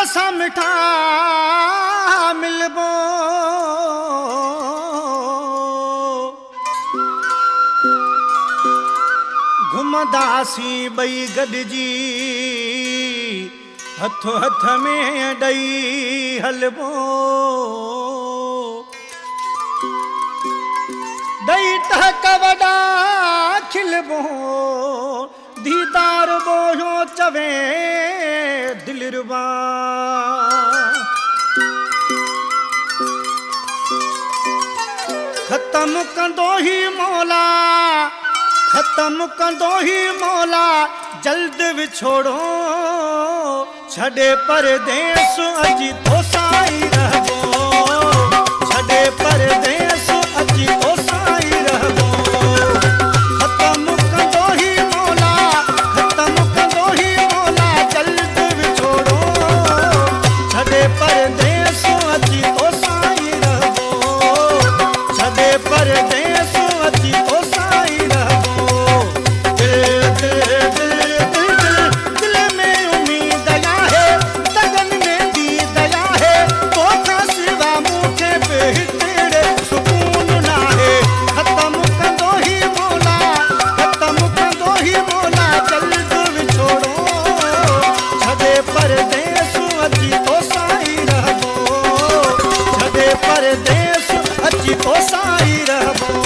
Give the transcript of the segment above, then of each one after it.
सा मिठा मिलबो घुमदासी बई गॾजी हथो हथ में ॾई हलबो ॾई टहक वॾा खिलबो दीदार बोयो चवे दिलरुबा खत्म कंदो ही मौला खत्म कंदो ही मौला जल्द विछोड़ो छड़े परदेस अजी तो साई रहबो छड़े परदेस अजी तो साई रहबो खत्म कंदो ही मौला जल्द विछोड़ो छड़े परदेस अजी तो साई रहबो छड़े परदेस अजी तो साई रहबो दिल में उम्मीद दया है लगन में दी दया है तो का सिवा मुझे पे तेरे सुकून ना है खत्म कंदो ही मौला जल्द विछोड़ो छड़े परदेस अजी तो साई रहबो छड़े परदेस अजी तो साई रहबो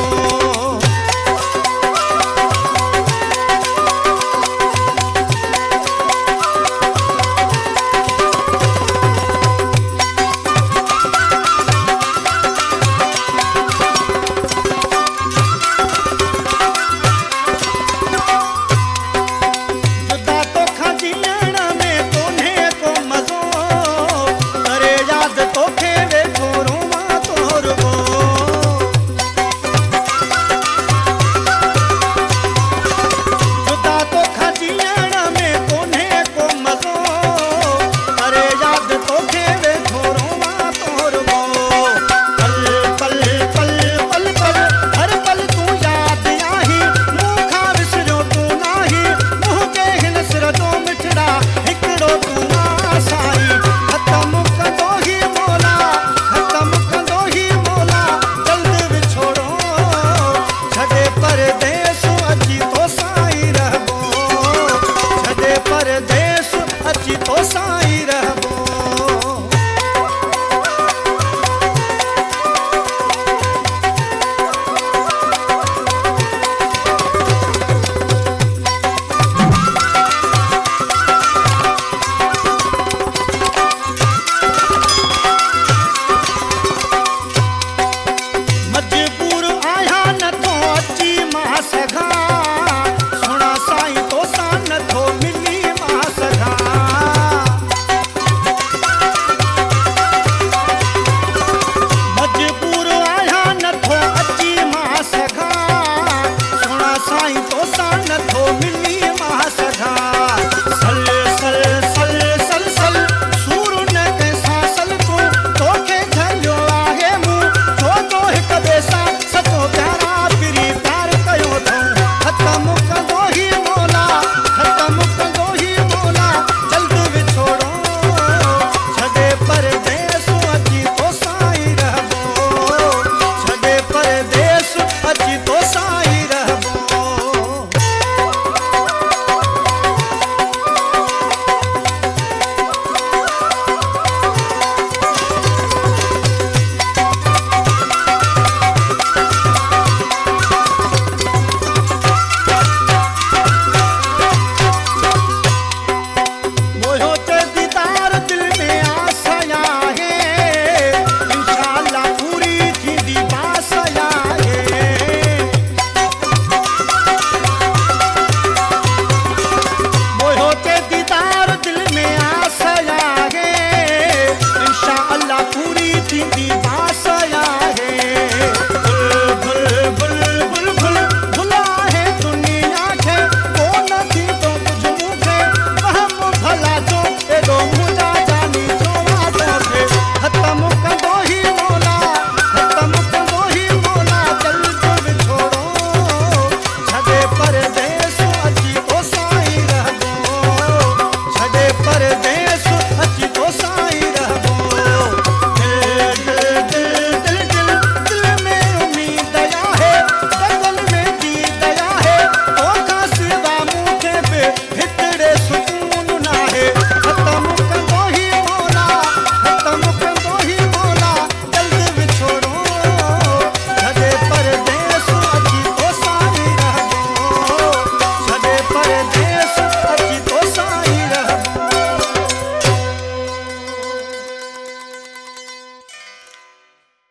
पूरी थी